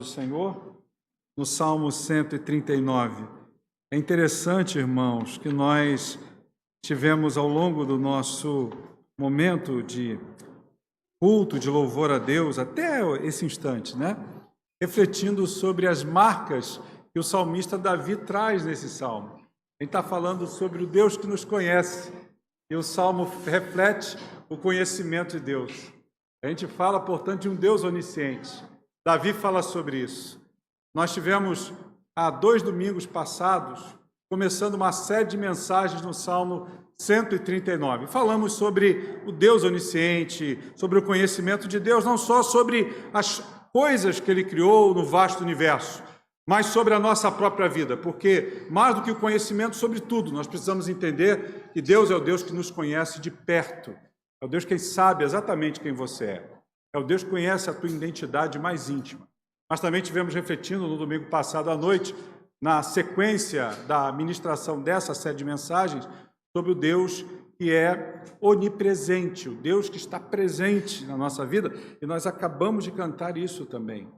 do Senhor, no Salmo 139. É interessante, irmãos, que nós tivemos ao longo do nosso momento de culto, de louvor a Deus, até esse instante, né? Refletindo sobre as marcas que o salmista Davi traz nesse salmo. Ele está falando sobre o Deus que nos conhece, e o salmo reflete o conhecimento de Deus. A gente fala, portanto, de um Deus onisciente. Davi fala sobre isso. Nós tivemos, há 2 domingos passados, começando uma série de mensagens no Salmo 139. Falamos sobre o Deus onisciente, sobre o conhecimento de Deus, não só sobre as coisas que Ele criou no vasto universo, mas sobre a nossa própria vida, porque mais do que o conhecimento sobre tudo, nós precisamos entender que Deus é o Deus que nos conhece de perto, é o Deus que sabe exatamente quem você é o Deus que conhece a tua identidade mais íntima. Mas também tivemos refletindo no domingo passado à noite, na sequência da ministração dessa série de mensagens, sobre o Deus que é onipresente, o Deus que está presente na nossa vida, e nós acabamos de cantar isso também.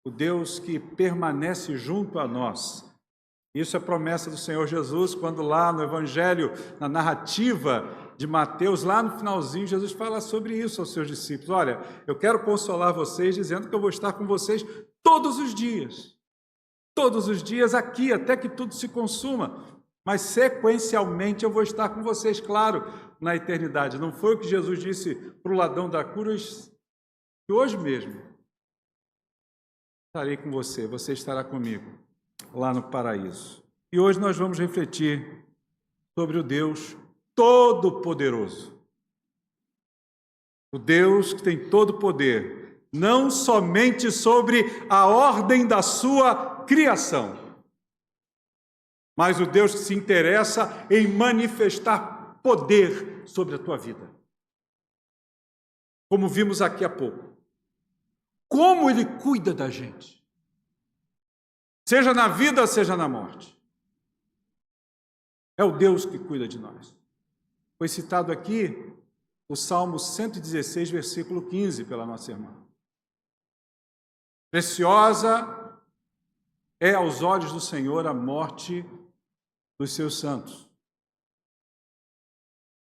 O Deus que permanece junto a nós. Isso é promessa do Senhor Jesus, quando lá no Evangelho, na narrativa de Mateus, lá no finalzinho, Jesus fala sobre isso aos seus discípulos. Olha, eu quero consolar vocês, dizendo que eu vou estar com vocês todos os dias aqui, até que tudo se consuma. Mas sequencialmente eu vou estar com vocês, claro, na eternidade. Não foi o que Jesus disse para o ladrão da cruz, que hoje mesmo estarei com você, você estará comigo lá no paraíso. E hoje nós vamos refletir sobre o Deus Todo-Poderoso. O Deus que tem todo o poder, não somente sobre a ordem da sua criação, mas o Deus que se interessa em manifestar poder sobre a tua vida. Como vimos aqui há pouco. Como Ele cuida da gente. Seja na vida, seja na morte. É o Deus que cuida de nós. Foi citado aqui o Salmo 116, versículo 15, pela nossa irmã. Preciosa é aos olhos do Senhor a morte dos seus santos.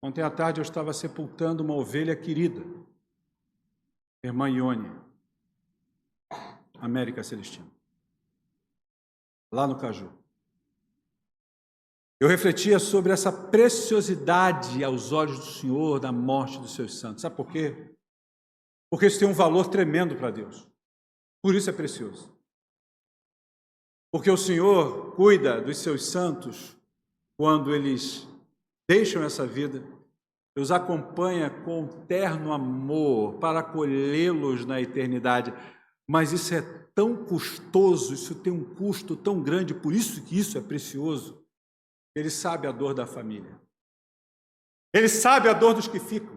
Ontem à tarde eu estava sepultando uma ovelha querida, irmã Ione, América Celestina, lá no Caju. Eu refletia sobre essa preciosidade aos olhos do Senhor da morte dos seus santos. Sabe por quê? Porque isso tem um valor tremendo para Deus. Por isso é precioso. Porque o Senhor cuida dos seus santos quando eles deixam essa vida, os acompanha com terno amor para acolhê-los na eternidade. Mas isso é tão custoso, isso tem um custo tão grande, por isso que isso é precioso. Ele sabe a dor da família. Ele sabe a dor dos que ficam.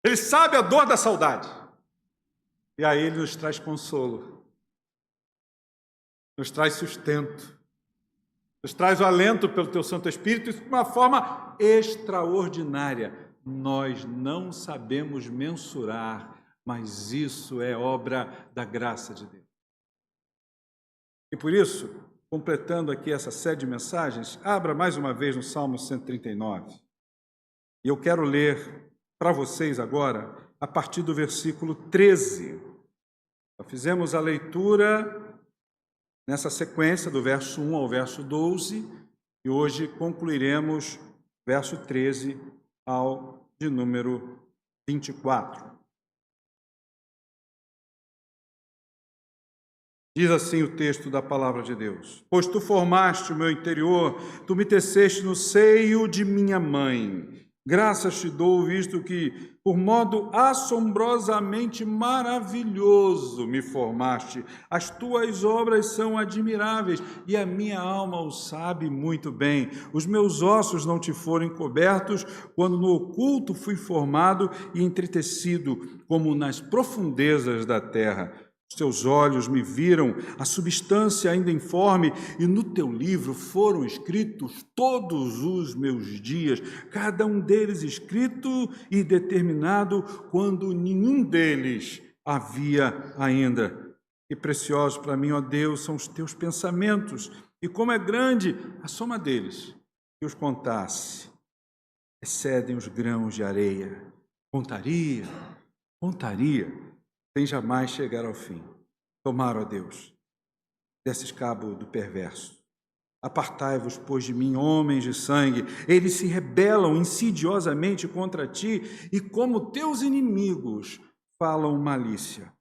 Ele sabe a dor da saudade. E aí Ele nos traz consolo. Nos traz sustento. Nos traz o alento pelo Teu Santo Espírito de uma forma extraordinária. Nós não sabemos mensurar, mas isso é obra da graça de Deus. E por isso, completando aqui essa série de mensagens, abra mais uma vez no Salmo 139. E eu quero ler para vocês agora, a partir do versículo 13. Já fizemos a leitura nessa sequência, do verso 1 ao verso 12, e hoje concluiremos verso 13 ao de número 24. Diz assim o texto da palavra de Deus: Pois tu formaste o meu interior, tu me teceste no seio de minha mãe. Graças te dou, visto que, por modo assombrosamente maravilhoso, me formaste. As tuas obras são admiráveis, e a minha alma o sabe muito bem. Os meus ossos não te foram encobertos, quando no oculto fui formado e entretecido, como nas profundezas da terra. Os teus olhos me viram, a substância ainda informe, e no teu livro foram escritos todos os meus dias, cada um deles escrito e determinado, quando nenhum deles havia ainda. e preciosos para mim, ó Deus, são os teus pensamentos, e como é grande a soma deles. Se os contasse, excedem os grãos de areia. Contaria, sem jamais chegar ao fim. Tomara, ó Deus, desses cabo do perverso. Apartai-vos, pois, de mim, homens de sangue. Eles se rebelam insidiosamente contra ti, e como teus inimigos falam malícia.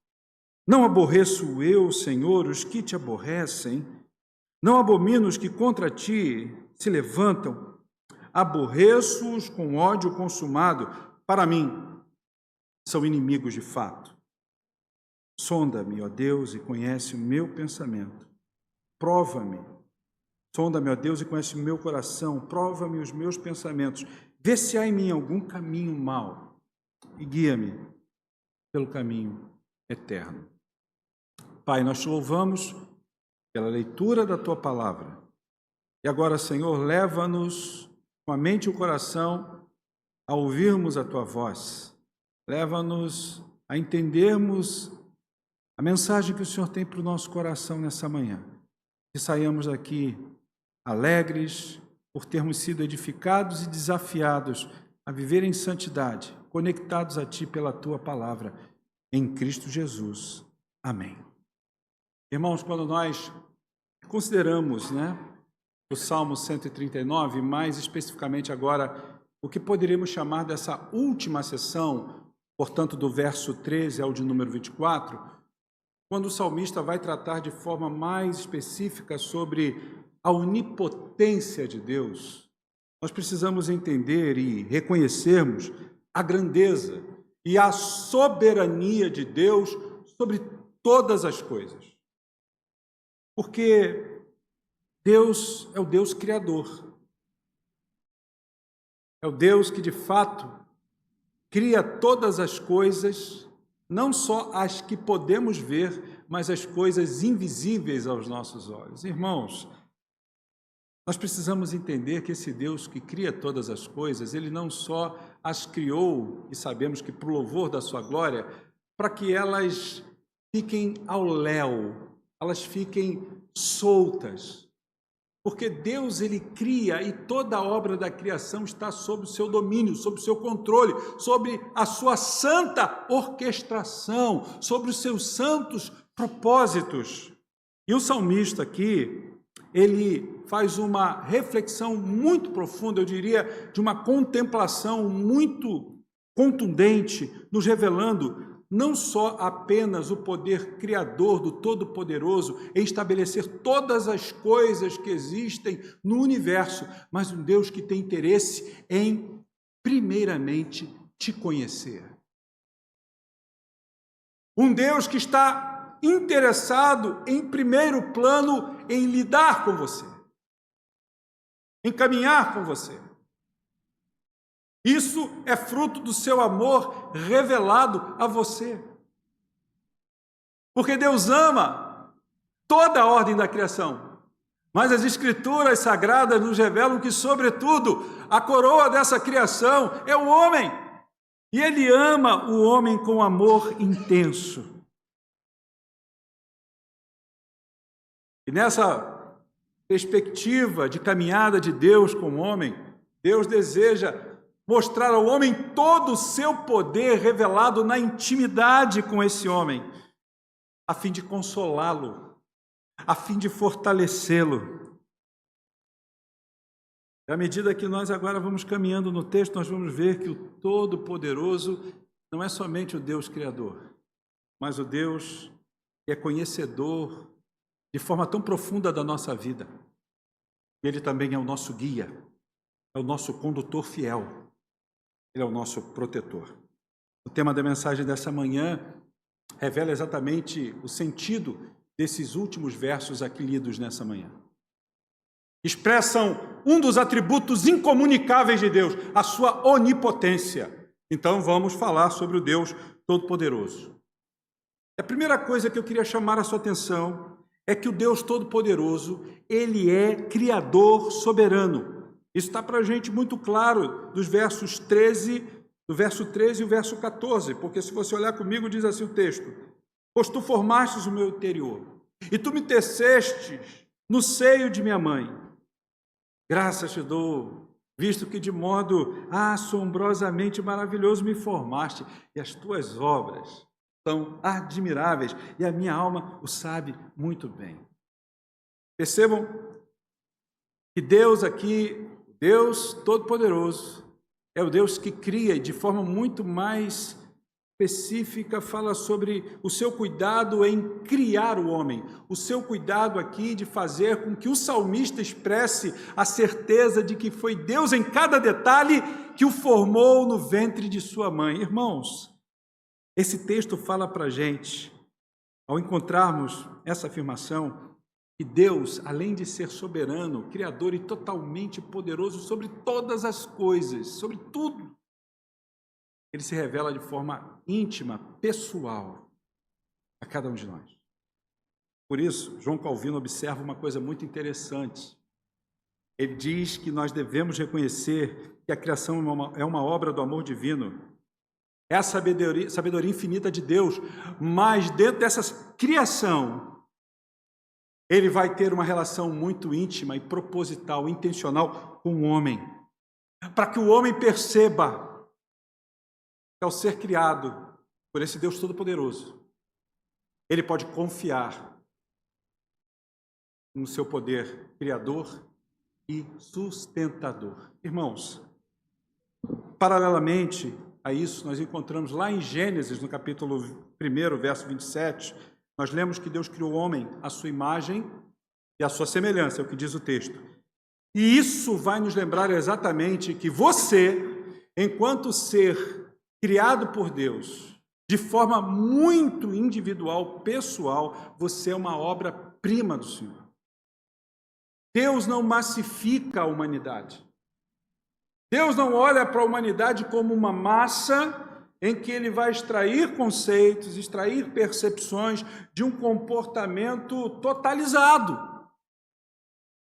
Não aborreço eu, Senhor, os que te aborrecem? Não abomino os que contra ti se levantam? Aborreço-os com ódio consumado. Para mim, são inimigos de fato. Sonda-me, ó Deus, e conhece o meu pensamento. Prova-me. Sonda-me, ó Deus, e conhece o meu coração. Prova-me os meus pensamentos. Vê se há em mim algum caminho mau e guia-me pelo caminho eterno. Pai, nós te louvamos pela leitura da tua palavra. E agora, Senhor, leva-nos com a mente e o coração a ouvirmos a tua voz. Leva-nos a entendermos a mensagem que o Senhor tem para o nosso coração nessa manhã. Que saiamos daqui alegres por termos sido edificados e desafiados a viver em santidade, conectados a ti pela tua palavra, em Cristo Jesus. Amém. Irmãos, quando nós consideramos, o Salmo 139, mais especificamente agora, o que poderíamos chamar dessa última sessão, portanto, do verso 13 ao de número 24, quando o salmista vai tratar de forma mais específica sobre a onipotência de Deus, nós precisamos entender e reconhecermos a grandeza e a soberania de Deus sobre todas as coisas. Porque Deus é o Deus criador. É o Deus que, de fato, cria todas as coisas, não só as que podemos ver, mas as coisas invisíveis aos nossos olhos. Irmãos, nós precisamos entender que esse Deus que cria todas as coisas, Ele não só as criou, e sabemos que para o louvor da sua glória, para que elas fiquem ao léu, elas fiquem soltas. Porque Deus, Ele cria e toda a obra da criação está sob o seu domínio, sob o seu controle, sobre a sua santa orquestração, sobre os seus santos propósitos. E o salmista aqui, ele faz uma reflexão muito profunda, eu diria, de uma contemplação muito contundente, nos revelando não só apenas o poder criador do Todo-Poderoso em estabelecer todas as coisas que existem no universo, mas um Deus que tem interesse em, primeiramente, te conhecer. Um Deus que está interessado, em primeiro plano, em lidar com você, em caminhar com você. Isso é fruto do seu amor revelado a você. Porque Deus ama toda a ordem da criação. Mas as Escrituras Sagradas nos revelam que, sobretudo, a coroa dessa criação é o homem. E Ele ama o homem com amor intenso. E nessa perspectiva de caminhada de Deus com o homem, Deus deseja mostrar ao homem todo o seu poder revelado na intimidade com esse homem, a fim de consolá-lo, a fim de fortalecê-lo. E à medida que nós agora vamos caminhando no texto, nós vamos ver que o Todo-Poderoso não é somente o Deus Criador, mas o Deus que é conhecedor de forma tão profunda da nossa vida. Ele também é o nosso guia, é o nosso condutor fiel. Ele é o nosso protetor. O tema da mensagem dessa manhã revela exatamente o sentido desses últimos versos aqui lidos nessa manhã. Expressam um dos atributos incomunicáveis de Deus, a sua onipotência. Então vamos falar sobre o Deus Todo-Poderoso. A primeira coisa que eu queria chamar a sua atenção é que o Deus Todo-Poderoso, Ele é Criador soberano. Isso está para a gente muito claro do verso 13 e o verso 14, porque se você olhar comigo, diz assim o texto: pois tu formastes o meu interior, e tu me tecestes no seio de minha mãe. Graças te dou, visto que de modo assombrosamente maravilhoso me formaste, e as tuas obras são admiráveis, e a minha alma o sabe muito bem. Percebam que Deus aqui, Deus Todo-Poderoso, é o Deus que cria, e de forma muito mais específica fala sobre o seu cuidado em criar o homem, o seu cuidado aqui de fazer com que o salmista expresse a certeza de que foi Deus em cada detalhe que o formou no ventre de sua mãe. Irmãos, esse texto fala para a gente, ao encontrarmos essa afirmação, que Deus, além de ser soberano, criador e totalmente poderoso sobre todas as coisas, sobre tudo, Ele se revela de forma íntima, pessoal, a cada um de nós. Por isso, João Calvino observa uma coisa muito interessante. Ele diz que nós devemos reconhecer que a criação é uma obra do amor divino. É a sabedoria infinita de Deus, mas dentro dessa criação, Ele vai ter uma relação muito íntima e proposital, intencional com o homem, para que o homem perceba que ao ser criado por esse Deus Todo-Poderoso, ele pode confiar no seu poder criador e sustentador. Irmãos, paralelamente a isso, nós encontramos lá em Gênesis, no capítulo 1, verso 27, nós lemos que Deus criou o homem à sua imagem e à sua semelhança, é o que diz o texto. E isso vai nos lembrar exatamente que você, enquanto ser criado por Deus, de forma muito individual, pessoal, você é uma obra-prima do Senhor. Deus não massifica a humanidade. Deus não olha para a humanidade como uma massa em que Ele vai extrair conceitos, extrair percepções de um comportamento totalizado.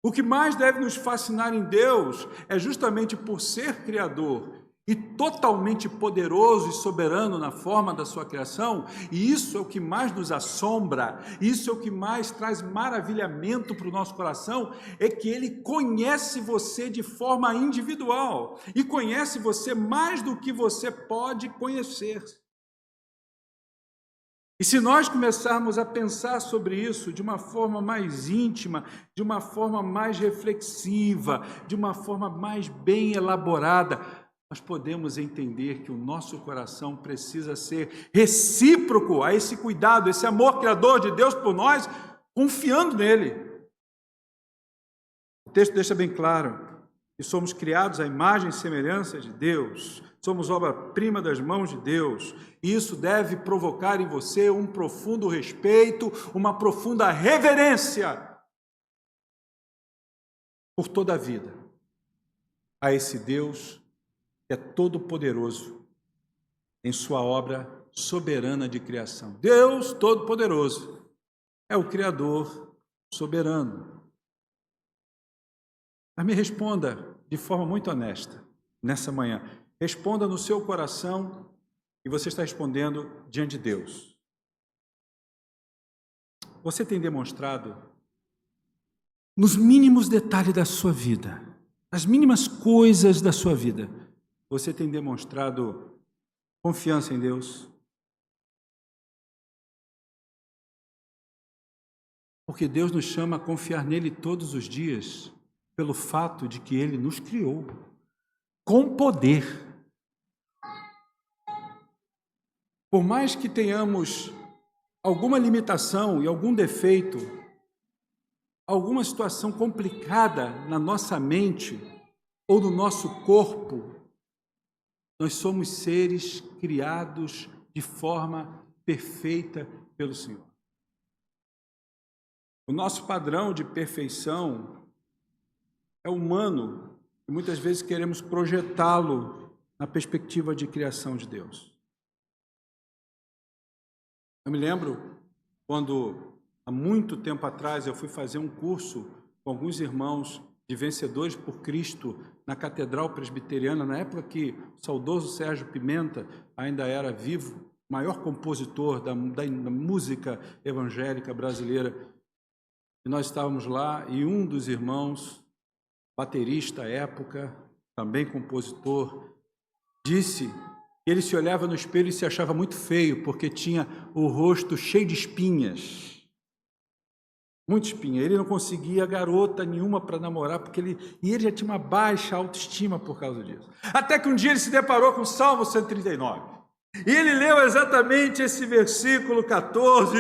O que mais deve nos fascinar em Deus é justamente por ser Criador e totalmente poderoso e soberano na forma da sua criação, e isso é o que mais nos assombra, isso é o que mais traz maravilhamento para o nosso coração, é que Ele conhece você de forma individual, e conhece você mais do que você pode conhecer. E se nós começarmos a pensar sobre isso de uma forma mais íntima, de uma forma mais reflexiva, de uma forma mais bem elaborada, nós podemos entender que o nosso coração precisa ser recíproco a esse cuidado, esse amor criador de Deus por nós, confiando nele. O texto deixa bem claro que somos criados à imagem e semelhança de Deus, somos obra-prima das mãos de Deus, e isso deve provocar em você um profundo respeito, uma profunda reverência por toda a vida a esse Deus que é todo-poderoso em sua obra soberana de criação. Deus Todo-Poderoso é o Criador soberano. Mas me responda de forma muito honesta nessa manhã. Responda no seu coração e você está respondendo diante de Deus. Você tem demonstrado nos mínimos detalhes da sua vida, nas mínimas coisas da sua vida, você tem demonstrado confiança em Deus? Porque Deus nos chama a confiar nele todos os dias, pelo fato de que Ele nos criou com poder. Por mais que tenhamos alguma limitação e algum defeito, alguma situação complicada na nossa mente ou no nosso corpo, nós somos seres criados de forma perfeita pelo Senhor. O nosso padrão de perfeição é humano e muitas vezes queremos projetá-lo na perspectiva de criação de Deus. Eu me lembro quando, há muito tempo atrás, eu fui fazer um curso com alguns irmãos de Vencedores por Cristo na Catedral Presbiteriana, na época que o saudoso Sérgio Pimenta ainda era vivo, maior compositor da música evangélica brasileira. E nós estávamos lá e um dos irmãos, baterista à época, também compositor, disse que ele se olhava no espelho e se achava muito feio, porque tinha o rosto cheio de espinhas. Muita espinha. Ele não conseguia garota nenhuma para namorar, porque ele já tinha uma baixa autoestima por causa disso. Até que um dia ele se deparou com o Salmo 139. E ele leu exatamente esse versículo 14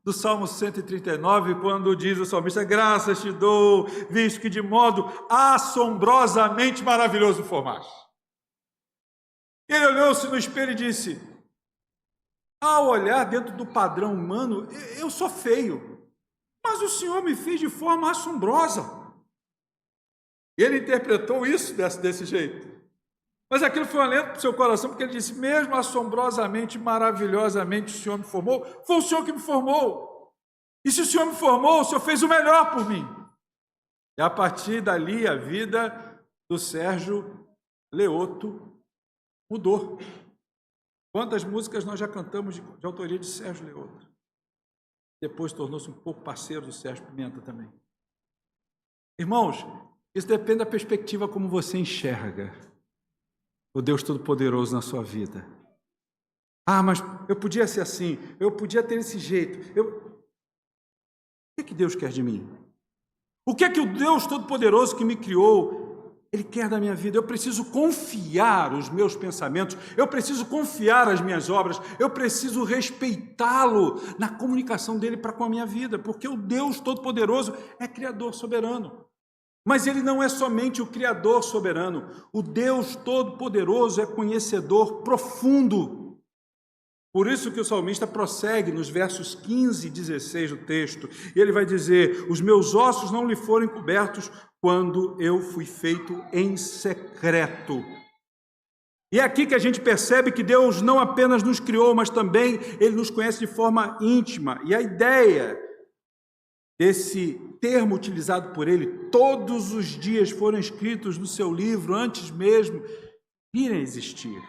do Salmo 139, quando diz o salmista: graças te dou, visto que de modo assombrosamente maravilhoso formaste. Ele olhou-se no espelho e disse: ao olhar dentro do padrão humano, eu sou feio, mas o Senhor me fez de forma assombrosa. Ele interpretou isso desse jeito. Mas aquilo foi um alento para o seu coração, porque ele disse: mesmo assombrosamente, maravilhosamente o Senhor me formou, foi o Senhor que me formou. E se o Senhor me formou, o Senhor fez o melhor por mim. E a partir dali, a vida do Sérgio Leoto mudou. Quantas músicas nós já cantamos de autoria de Sérgio Leoto? Depois tornou-se um pouco parceiro do Sérgio Pimenta também. Irmãos, isso depende da perspectiva como você enxerga o Deus Todo-Poderoso na sua vida. Ah, mas eu podia ser assim, eu podia ter esse jeito. O que Deus quer de mim? O que o Deus Todo-Poderoso que me criou, Ele quer da minha vida? Eu preciso confiar os meus pensamentos, eu preciso confiar as minhas obras, eu preciso respeitá-lo na comunicação dele para com a minha vida, porque o Deus Todo-Poderoso é Criador soberano. Mas Ele não é somente o Criador soberano, o Deus Todo-Poderoso é conhecedor profundo. Por isso que o salmista prossegue nos versos 15 e 16 do texto, e ele vai dizer: os meus ossos não lhe foram encobertos quando eu fui feito em secreto. E é aqui que a gente percebe que Deus não apenas nos criou, mas também Ele nos conhece de forma íntima. E a ideia desse termo utilizado por Ele, todos os dias foram escritos no seu livro antes mesmo de irem existir,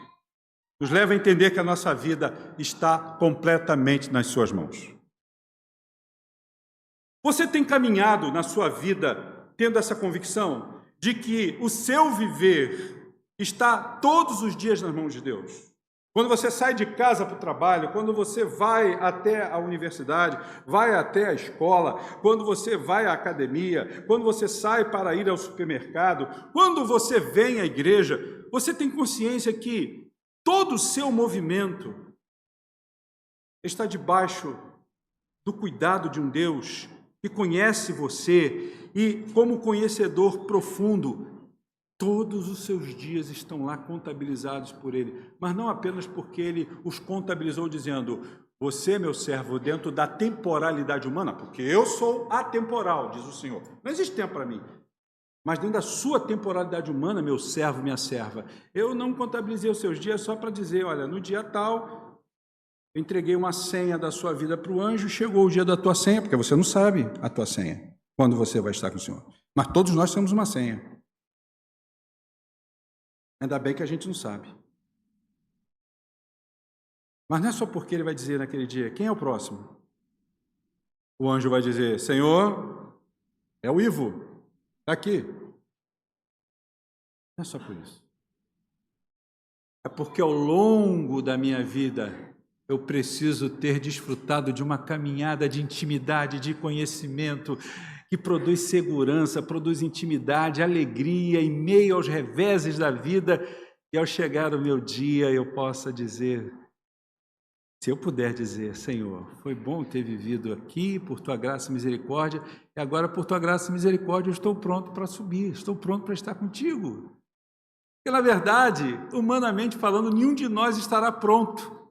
nos leva a entender que a nossa vida está completamente nas suas mãos. Você tem caminhado na sua vida tendo essa convicção de que o seu viver está todos os dias nas mãos de Deus? Quando você sai de casa para o trabalho, quando você vai até a universidade, vai até a escola, quando você vai à academia, quando você sai para ir ao supermercado, quando você vem à igreja, você tem consciência que todo o seu movimento está debaixo do cuidado de um Deus que conhece você e, como conhecedor profundo, todos os seus dias estão lá contabilizados por Ele, mas não apenas porque Ele os contabilizou dizendo: você, meu servo, dentro da temporalidade humana, porque eu sou atemporal, diz o Senhor, não existe tempo para mim, mas dentro da sua temporalidade humana, meu servo, minha serva, eu não contabilizei os seus dias só para dizer: olha, no dia tal, eu entreguei uma senha da sua vida para o anjo, chegou o dia da tua senha, porque você não sabe a tua senha, quando você vai estar com o Senhor, mas todos nós temos uma senha. Ainda bem que a gente não sabe. Mas não é só porque ele vai dizer naquele dia: quem é o próximo? O anjo vai dizer: Senhor, é o Ivo, está aqui. Não é só por isso. É porque ao longo da minha vida eu preciso ter desfrutado de uma caminhada de intimidade, de conhecimento, que produz segurança, produz intimidade, alegria em meio aos reveses da vida, e ao chegar o meu dia eu possa dizer, se eu puder dizer: Senhor, foi bom ter vivido aqui por Tua graça e misericórdia, e agora por Tua graça e misericórdia eu estou pronto para subir, estou pronto para estar contigo. Porque na verdade, humanamente falando, nenhum de nós estará pronto.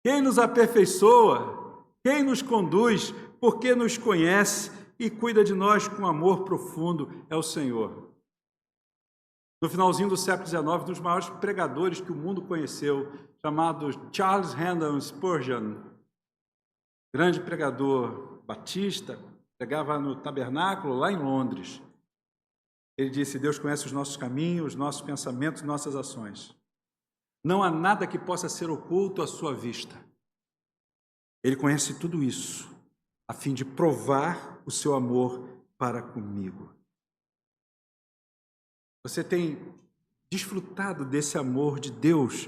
Quem nos aperfeiçoa, quem nos conduz, porque nos conhece e cuida de nós com amor profundo, é o Senhor. No finalzinho do século XIX, um dos maiores pregadores que o mundo conheceu, chamado Charles Haddon Spurgeon, grande pregador batista, pregava no tabernáculo lá em Londres. Ele disse: Deus conhece os nossos caminhos, os nossos pensamentos, nossas ações. Não há nada que possa ser oculto à sua vista. Ele conhece tudo isso, a fim de provar o seu amor para comigo. Você tem desfrutado desse amor de Deus,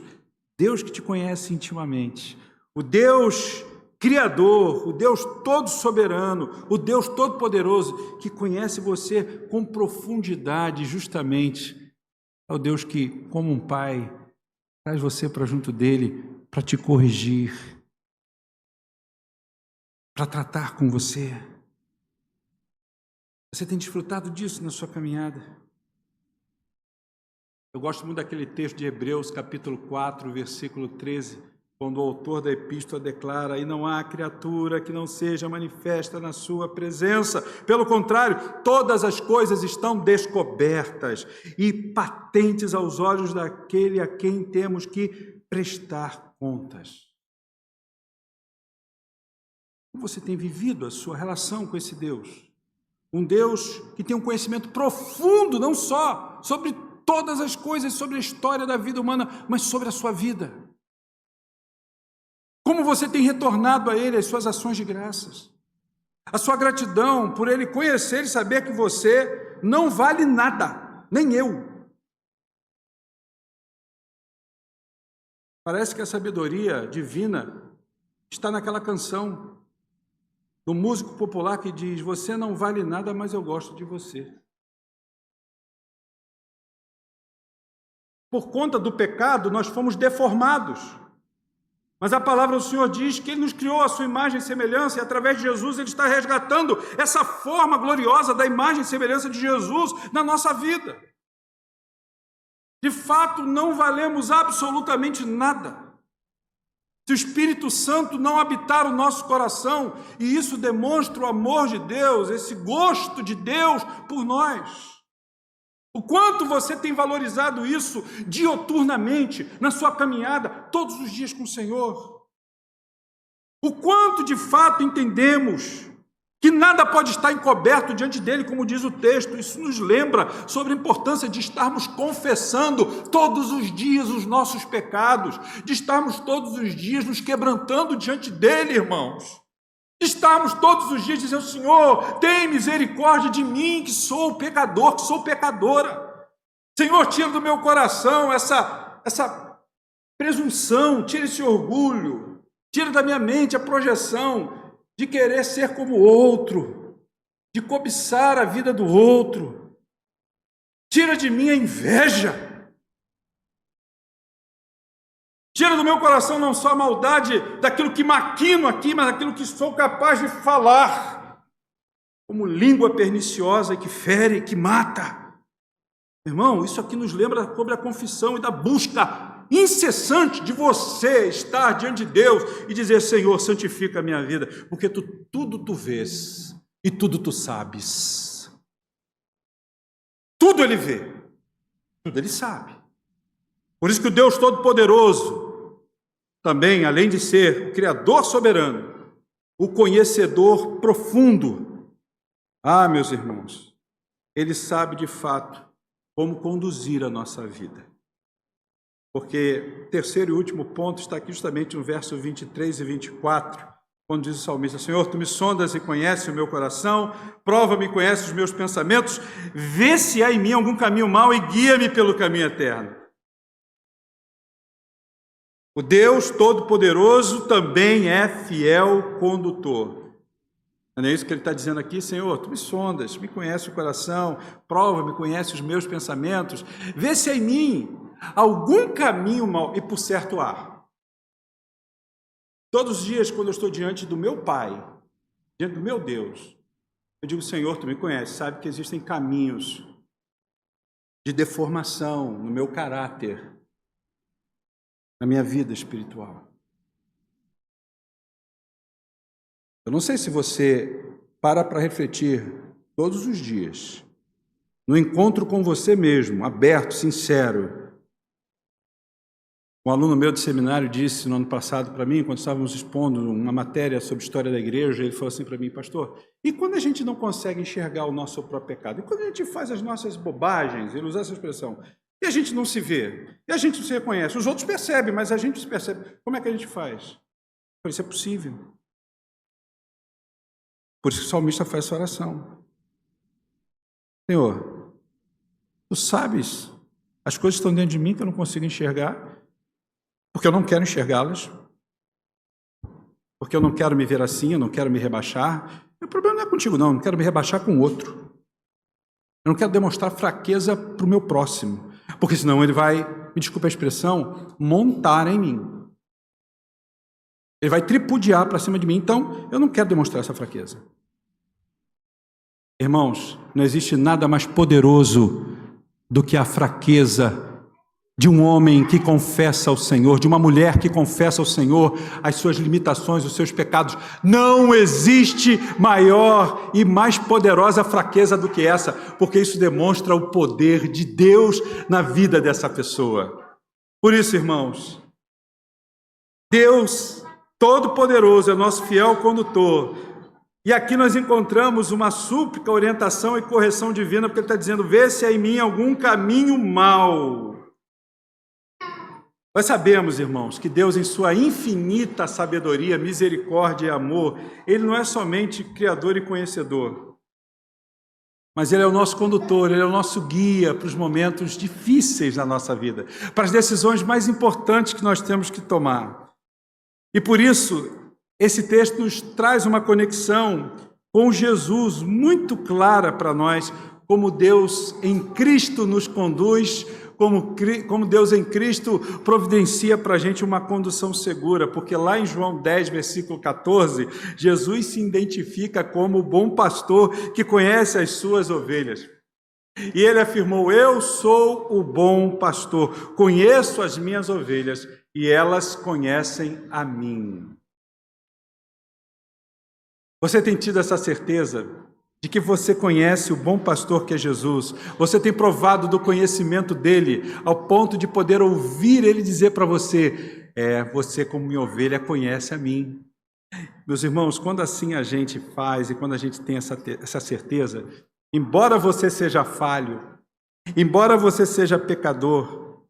Deus que te conhece intimamente, o Deus Criador, o Deus todo-soberano, o Deus todo-poderoso, que conhece você com profundidade, justamente. É o Deus que, como um pai, traz você para junto dele, para te corrigir, para tratar com você. Você tem desfrutado disso na sua caminhada? Eu gosto muito daquele texto de Hebreus, capítulo 4, versículo 13, quando o autor da epístola declara: e não há criatura que não seja manifesta na sua presença. Pelo contrário, todas as coisas estão descobertas e patentes aos olhos daquele a quem temos que prestar contas. Como você tem vivido a sua relação com esse Deus? Um Deus que tem um conhecimento profundo, não só sobre todas as coisas, sobre a história da vida humana, mas sobre a sua vida. Como você tem retornado a Ele as suas ações de graças, a sua gratidão por Ele conhecer e saber que você não vale nada, nem eu. Parece que a sabedoria divina está naquela canção do músico popular que diz: você não vale nada, mas eu gosto de você. Por conta do pecado, nós fomos deformados. Mas a palavra do Senhor diz que Ele nos criou à sua imagem e semelhança, e através de Jesus Ele está resgatando essa forma gloriosa da imagem e semelhança de Jesus na nossa vida. De fato, não valemos absolutamente nada se o Espírito Santo não habitar o nosso coração, e isso demonstra o amor de Deus, esse gosto de Deus por nós. O quanto você tem valorizado isso dioturnamente, na sua caminhada, todos os dias com o Senhor. O quanto de fato entendemos que nada pode estar encoberto diante dele, como diz o texto. Isso nos lembra sobre a importância de estarmos confessando todos os dias os nossos pecados, de estarmos todos os dias nos quebrantando diante dele, irmãos. Estarmos todos os dias dizendo: Senhor, tem misericórdia de mim, que sou pecador, que sou pecadora. Senhor, tira do meu coração essa presunção, tira esse orgulho, tira da minha mente a projeção de querer ser como o outro, de cobiçar a vida do outro. Tira de mim a inveja. Tira do meu coração não só a maldade daquilo que maquino aqui, mas daquilo que sou capaz de falar, como língua perniciosa que fere, que mata. Irmão, isso aqui nos lembra sobre a confissão e da busca incessante de você estar diante de Deus e dizer: Senhor, santifica a minha vida, porque tudo tu vês e tudo tu sabes. Tudo Ele vê, tudo Ele sabe. Por isso que o Deus Todo-Poderoso também, além de ser o Criador soberano, o conhecedor profundo, meus irmãos, Ele sabe de fato como conduzir a nossa vida. Porque o terceiro e último ponto está aqui justamente no verso 23 e 24, quando diz o salmista: Senhor, tu me sondas e conheces o meu coração, prova-me e conheces os meus pensamentos, vê se há em mim algum caminho mau e guia-me pelo caminho eterno. O Deus Todo-Poderoso também é fiel condutor. Não é isso que ele está dizendo aqui? Senhor, tu me sondas, me conhece o coração, prova-me, conhece os meus pensamentos, vê se há em mim algum caminho mau, e por certo há. Todos os dias, quando eu estou diante do meu Pai, diante do meu Deus, eu digo: Senhor, tu me conheces, sabe que existem caminhos de deformação no meu caráter, na minha vida espiritual. Eu não sei se você para refletir todos os dias, no encontro com você mesmo, aberto, sincero. Um aluno meu de seminário disse no ano passado para mim, quando estávamos expondo uma matéria sobre história da igreja, ele falou assim para mim: pastor, e quando a gente não consegue enxergar o nosso próprio pecado? E quando a gente faz as nossas bobagens, ele usa essa expressão, E a gente não se vê, e a gente não se reconhece. Os outros percebem, mas a gente se percebe. Como é que a gente faz? Isso é possível. Por isso que o salmista faz essa oração. Senhor, tu sabes as coisas que estão dentro de mim que eu não consigo enxergar, porque eu não quero enxergá-las, porque eu não quero me ver assim, eu não quero me rebaixar. O problema não é contigo, não. Eu não quero me rebaixar com o outro. Eu não quero demonstrar fraqueza para o meu próximo, porque senão ele vai, me desculpa a expressão, montar em mim. Ele vai tripudiar para cima de mim. Então, eu não quero demonstrar essa fraqueza. Irmãos, não existe nada mais poderoso do que a fraqueza de um homem que confessa ao Senhor, de uma mulher que confessa ao Senhor as suas limitações, os seus pecados. Não existe maior e mais poderosa fraqueza do que essa, porque isso demonstra o poder de Deus na vida dessa pessoa. Por isso, irmãos, Deus Todo-Poderoso é nosso fiel condutor. E aqui nós encontramos uma súplica, orientação e correção divina, porque ele está dizendo, vê se há em mim algum caminho mau. Nós sabemos, irmãos, que Deus, em sua infinita sabedoria, misericórdia e amor, Ele não é somente Criador e conhecedor, mas Ele é o nosso condutor, Ele é o nosso guia para os momentos difíceis da nossa vida, para as decisões mais importantes que nós temos que tomar. E por isso, esse texto nos traz uma conexão com Jesus muito clara para nós, como Deus em Cristo nos conduz, como Deus em Cristo providencia para a gente uma condução segura, porque lá em João 10, versículo 14, Jesus se identifica como o bom pastor que conhece as suas ovelhas. E ele afirmou, eu sou o bom pastor, conheço as minhas ovelhas e elas conhecem a mim. Você tem tido essa certeza de que você conhece o bom pastor que é Jesus? Você tem provado do conhecimento dele, ao ponto de poder ouvir ele dizer para você, você como minha ovelha conhece a mim. Meus irmãos, quando assim a gente faz e quando a gente tem essa certeza, embora você seja falho, embora você seja pecador,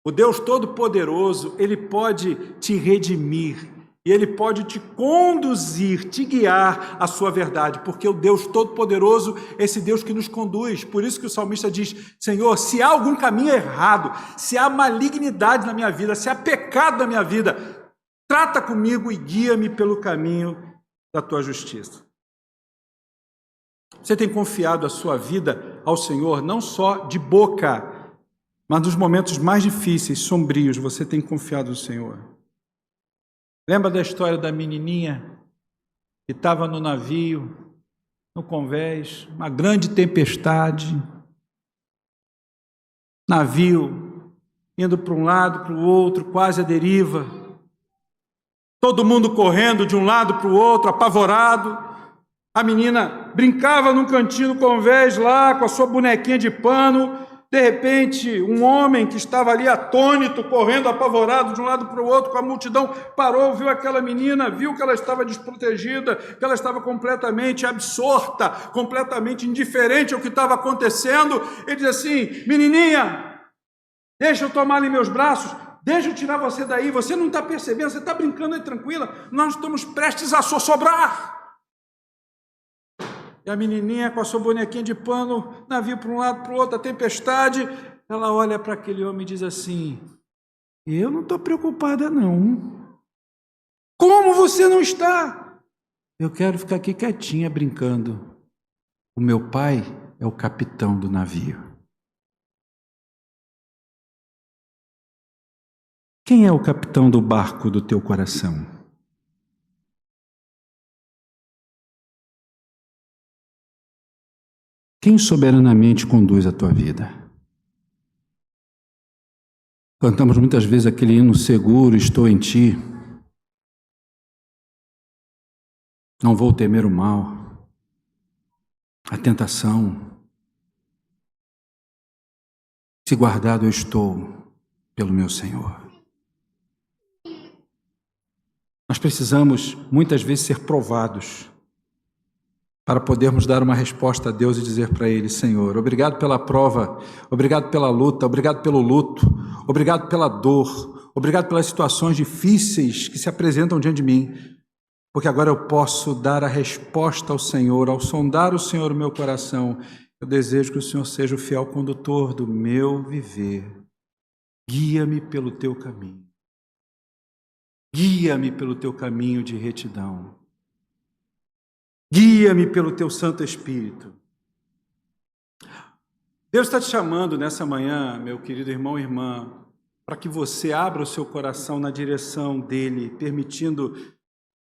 o Deus Todo-Poderoso, Ele pode te redimir, e Ele pode te conduzir, te guiar à sua verdade, porque o Deus Todo-Poderoso é esse Deus que nos conduz. Por isso que o salmista diz, Senhor, se há algum caminho errado, se há malignidade na minha vida, se há pecado na minha vida, trata comigo e guia-me pelo caminho da tua justiça. Você tem confiado a sua vida ao Senhor, não só de boca, mas nos momentos mais difíceis, sombrios, você tem confiado no Senhor. Lembra da história da menininha que estava no navio, no convés, uma grande tempestade, navio indo para um lado, para o outro, quase à deriva, todo mundo correndo de um lado para o outro, apavorado. A menina brincava num cantinho do convés lá, com a sua bonequinha de pano. De repente, um homem que estava ali atônito, correndo apavorado de um lado para o outro, com a multidão, parou, viu aquela menina, viu que ela estava desprotegida, que ela estava completamente absorta, completamente indiferente ao que estava acontecendo. Ele diz assim, menininha, deixa eu tomar ali meus braços, deixa eu tirar você daí, você não está percebendo, você está brincando aí tranquila, nós estamos prestes a sossobrar. E a menininha com a sua bonequinha de pano, navio para um lado, para o outro, a tempestade, ela olha para aquele homem e diz assim, eu não estou preocupada não. Como você não está? Eu quero ficar aqui quietinha, brincando. O meu pai é o capitão do navio. Quem é o capitão do barco do teu coração? Quem soberanamente conduz a tua vida? Cantamos muitas vezes aquele hino seguro, estou em ti. Não vou temer o mal, a tentação. Se guardado eu estou pelo meu Senhor. Nós precisamos muitas vezes ser provados. para podermos dar uma resposta a Deus e dizer para Ele: Senhor, obrigado pela prova, obrigado pela luta, obrigado pelo luto, obrigado pela dor, obrigado pelas situações difíceis que se apresentam diante de mim, porque agora eu posso dar a resposta ao Senhor, ao sondar o Senhor o meu coração. Eu desejo que o Senhor seja o fiel condutor do meu viver. Guia-me pelo teu caminho. Guia-me pelo teu caminho de retidão. Guia-me pelo teu Santo Espírito. Deus está te chamando nessa manhã, meu querido irmão e irmã, para que você abra o seu coração na direção dEle, permitindo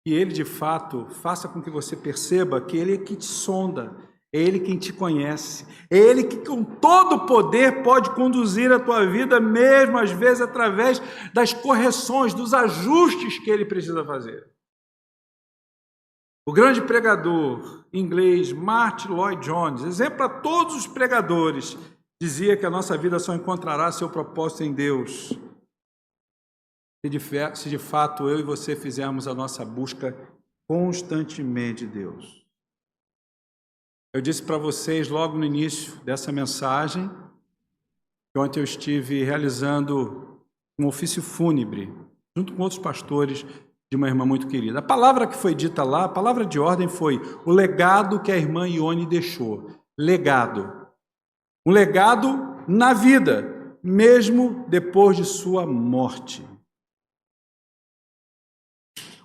que Ele, de fato, faça com que você perceba que Ele é que te sonda, é Ele quem te conhece, é Ele que com todo o poder pode conduzir a tua vida, mesmo às vezes através das correções, dos ajustes que Ele precisa fazer. O grande pregador inglês Martin Lloyd Jones, exemplo para todos os pregadores, dizia que a nossa vida só encontrará seu propósito em Deus se de fato eu e você fizermos a nossa busca constantemente de Deus. Eu disse para vocês logo no início dessa mensagem que ontem eu estive realizando um ofício fúnebre junto com outros pastores de uma irmã muito querida. A palavra que foi dita lá, a palavra de ordem foi o legado que a irmã Ione deixou. Legado. Um legado na vida, mesmo depois de sua morte.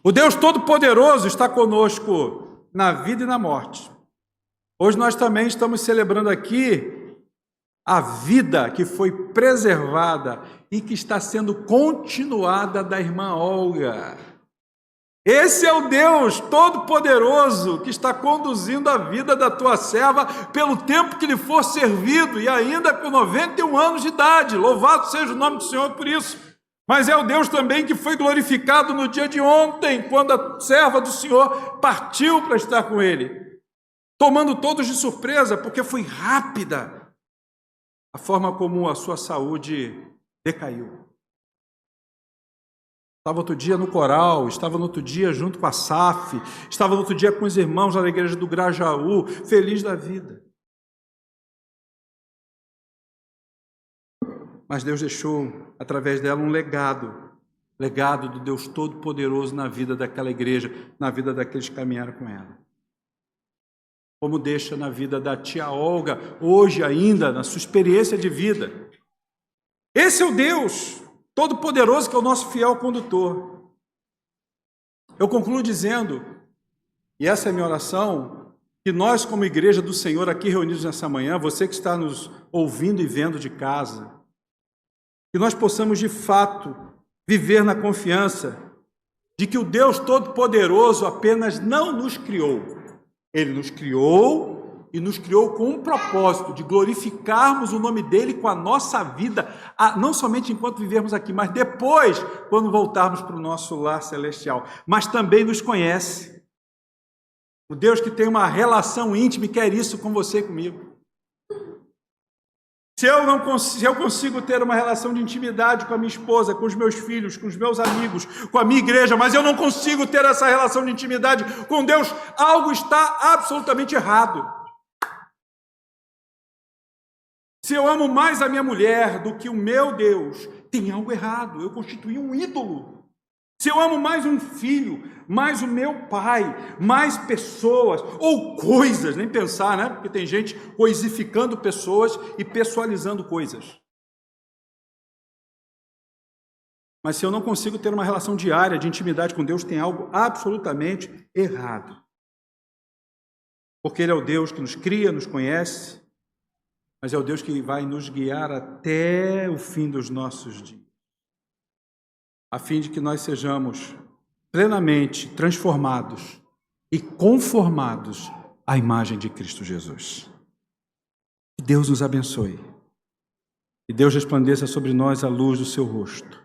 O Deus Todo-Poderoso está conosco na vida e na morte. Hoje nós também estamos celebrando aqui a vida que foi preservada e que está sendo continuada da irmã Olga. Esse é o Deus Todo-Poderoso que está conduzindo a vida da tua serva pelo tempo que lhe for servido e ainda com 91 anos de idade. Louvado seja o nome do Senhor por isso. Mas é o Deus também que foi glorificado no dia de ontem, quando a serva do Senhor partiu para estar com Ele, tomando todos de surpresa, porque foi rápida a forma como a sua saúde decaiu. Estava outro dia no coral, estava no outro dia junto com a SAF, estava no outro dia com os irmãos lá da igreja do Grajaú, feliz da vida. Mas Deus deixou, através dela, um legado do Deus Todo-Poderoso na vida daquela igreja, na vida daqueles que caminharam com ela. Como deixa na vida da tia Olga, hoje ainda, na sua experiência de vida. Esse é o Deus Todo-Poderoso que é o nosso fiel condutor. Eu concluo dizendo, e essa é a minha oração, que nós como igreja do Senhor aqui reunidos nessa manhã, você que está nos ouvindo e vendo de casa, que nós possamos de fato viver na confiança de que o Deus Todo-Poderoso apenas não nos criou. Ele nos criou e nos criou com um propósito de glorificarmos o nome dele com a nossa vida, não somente enquanto vivermos aqui, mas depois, quando voltarmos para o nosso lar celestial. Mas também nos conhece. O Deus que tem uma relação íntima e quer isso com você e comigo. Se eu consigo ter uma relação de intimidade com a minha esposa, com os meus filhos, com os meus amigos, com a minha igreja, mas eu não consigo ter essa relação de intimidade com Deus, algo está absolutamente errado. Se eu amo mais a minha mulher do que o meu Deus, tem algo errado, eu constituí um ídolo. Se eu amo mais um filho, mais o meu pai, mais pessoas ou coisas, nem pensar, né? Porque tem gente coisificando pessoas e pessoalizando coisas. Mas se eu não consigo ter uma relação diária de intimidade com Deus, tem algo absolutamente errado. Porque Ele é o Deus que nos cria, nos conhece, mas é o Deus que vai nos guiar até o fim dos nossos dias, a fim de que nós sejamos plenamente transformados e conformados à imagem de Cristo Jesus. Que Deus nos abençoe. Que Deus resplandeça sobre nós a luz do seu rosto.